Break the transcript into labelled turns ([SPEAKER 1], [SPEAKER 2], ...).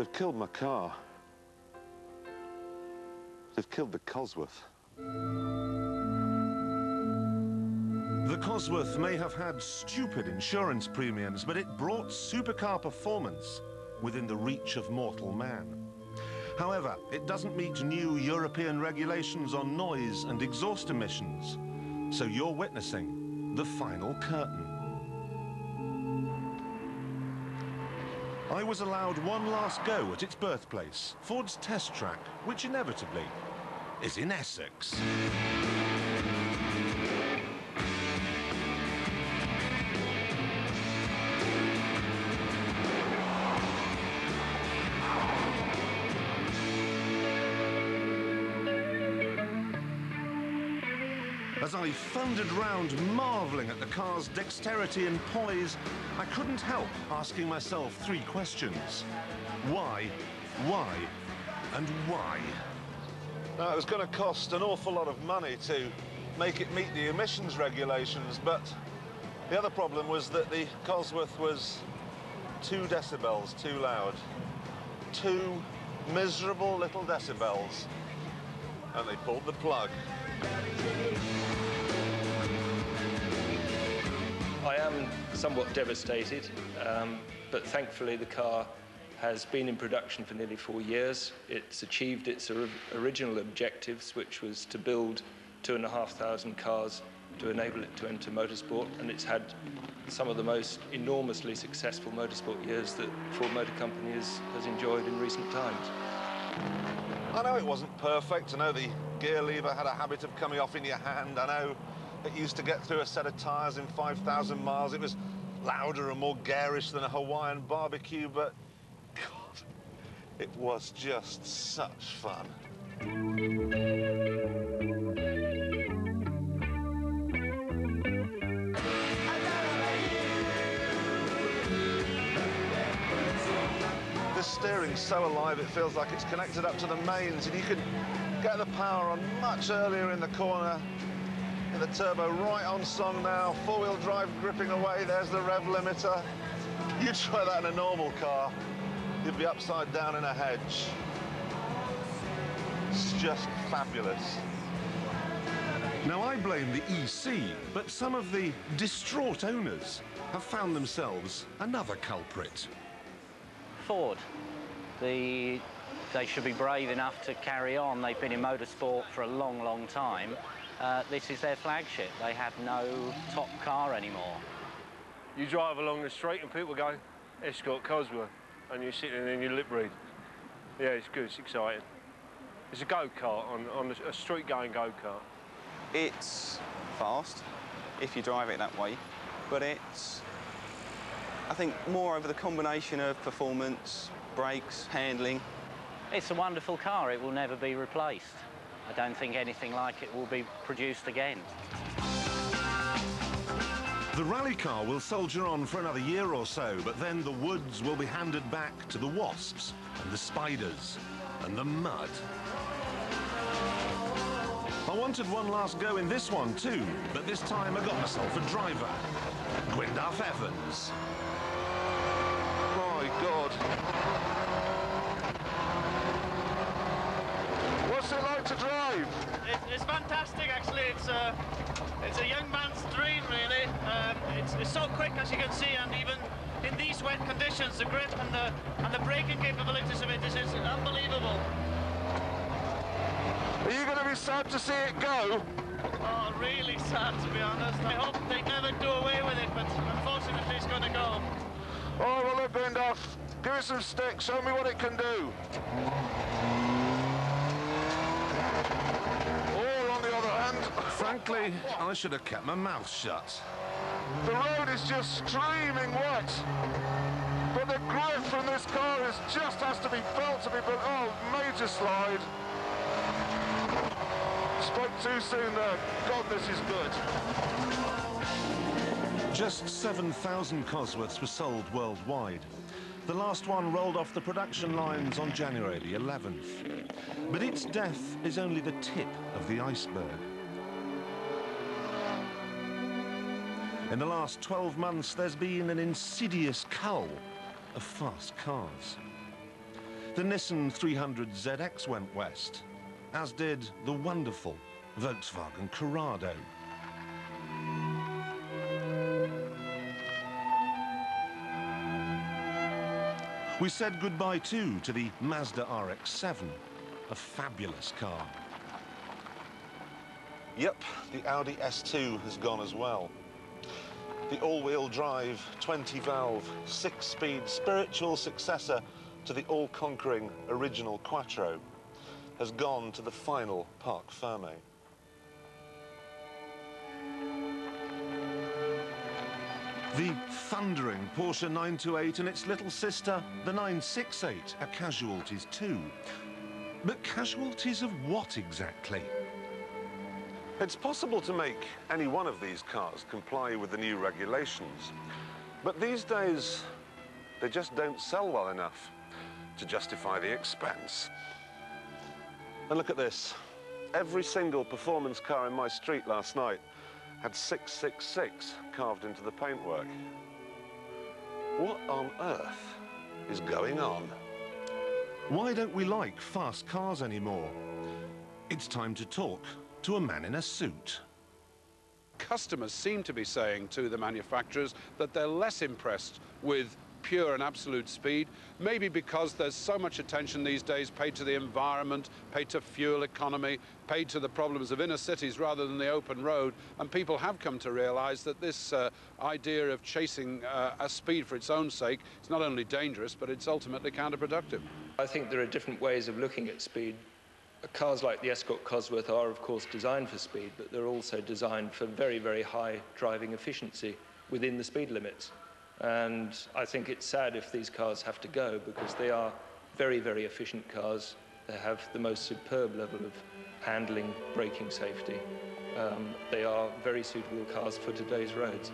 [SPEAKER 1] They've killed my car. They've killed the Cosworth.
[SPEAKER 2] The Cosworth may have had stupid insurance premiums, but it brought supercar performance within the reach of mortal man. However, it doesn't meet new European regulations on noise and exhaust emissions. So you're witnessing the final curtain. I was allowed one last go at its birthplace, Ford's test track, which inevitably is in Essex. As I thundered round, marvelling at the car's dexterity and poise, I couldn't help asking myself three questions. Why, and why?
[SPEAKER 1] Now, it was going to cost an awful lot of money to make it meet the emissions regulations, but the other problem was that the Cosworth was 2 decibels too loud. 2 miserable little decibels. And they pulled the plug.
[SPEAKER 3] I am somewhat devastated, but thankfully the car has been in production for nearly 4 years. It's achieved its original objectives, which was to build 2,500 cars to enable it to enter motorsport, and it's had some of the most enormously successful motorsport years that Ford Motor Company has enjoyed in recent times.
[SPEAKER 1] I know it wasn't perfect. I know the gear lever had a habit of coming off in your hand. I know it used to get through a set of tyres in 5,000 miles. It was louder and more garish than a Hawaiian barbecue, but God, it was just such fun. The steering's so alive it feels like it's connected up to the mains, and you can get the power on much earlier in the corner. The turbo right on song now, 4-wheel drive gripping away, there's the rev limiter. You try that in a normal car, you'd be upside down in a hedge. It's just fabulous.
[SPEAKER 2] Now, I blame the EC, but some of the distraught owners have found themselves another culprit.
[SPEAKER 4] Ford. They should be brave enough to carry on. They've been in motorsport for a long, long time. This is their flagship. They have no top car anymore.
[SPEAKER 5] You drive along the street and people go, Escort Cosworth, and you're sitting in your lip read. Yeah, it's good, it's exciting. It's a go-kart, on a street-going go-kart.
[SPEAKER 6] It's fast, if you drive it that way, but it's, I think, more over the combination of performance, brakes, handling.
[SPEAKER 4] It's a wonderful car. It will never be replaced. I don't think anything like it will be produced again.
[SPEAKER 2] The rally car will soldier on for another year or so, but then the woods will be handed back to the wasps and the spiders and the mud. I wanted one last go in this one too, but this time I got myself a driver, Gwyndaf Evans.
[SPEAKER 1] My God. What's it like to drive?
[SPEAKER 7] It's fantastic, actually. It's a young man's dream, really. It's so quick, as you can see, and even in these wet conditions, the grip and the braking capabilities of it is unbelievable.
[SPEAKER 1] Are you going to be sad to see it go?
[SPEAKER 7] Oh, really sad, to be honest. I hope they never do away with it, but unfortunately it's going to go.
[SPEAKER 1] Oh, well, look, Gwyndaf, give it some stick, show me what it can do. Or, on the other hand...
[SPEAKER 2] Frankly, I should have kept my mouth shut.
[SPEAKER 1] The road is just streaming wet. But the grip from this car just has to be felt to be... Oh, major slide. Spoke too soon there. God, this is good.
[SPEAKER 2] Just 7,000 Cosworths were sold worldwide. The last one rolled off the production lines on January the 11th. But its death is only the tip of the iceberg. In the last 12 months, there's been an insidious cull of fast cars. The Nissan 300ZX went west, as did the wonderful Volkswagen Corrado. We said goodbye too to the Mazda RX-7, a fabulous car.
[SPEAKER 1] Yep, the Audi S2 has gone as well. The all-wheel drive, 20-valve, 6-speed spiritual successor to the all-conquering original Quattro has gone to the final Parc Ferme.
[SPEAKER 2] The thundering Porsche 928 and its little sister, the 968, are casualties too. But casualties of what exactly?
[SPEAKER 1] It's possible to make any one of these cars comply with the new regulations, but these days they just don't sell well enough to justify the expense. And look at this. Every single performance car in my street last night had 666 carved into the paintwork. What on earth is going on?
[SPEAKER 2] Why don't we like fast cars anymore? It's time to talk to a man in a suit.
[SPEAKER 8] Customers seem to be saying to the manufacturers that they're less impressed with pure and absolute speed, maybe because there's so much attention these days paid to the environment, paid to fuel economy, paid to the problems of inner cities rather than the open road, and people have come to realize that this idea of chasing a speed for its own sake is not only dangerous, but it's ultimately counterproductive.
[SPEAKER 3] I think there are different ways of looking at speed. Cars like the Escort Cosworth are, of course, designed for speed, but they're also designed for very, very high driving efficiency within the speed limits. And I think it's sad if these cars have to go, because they are very, very efficient cars. They have the most superb level of handling, braking safety. They are very suitable cars for today's roads.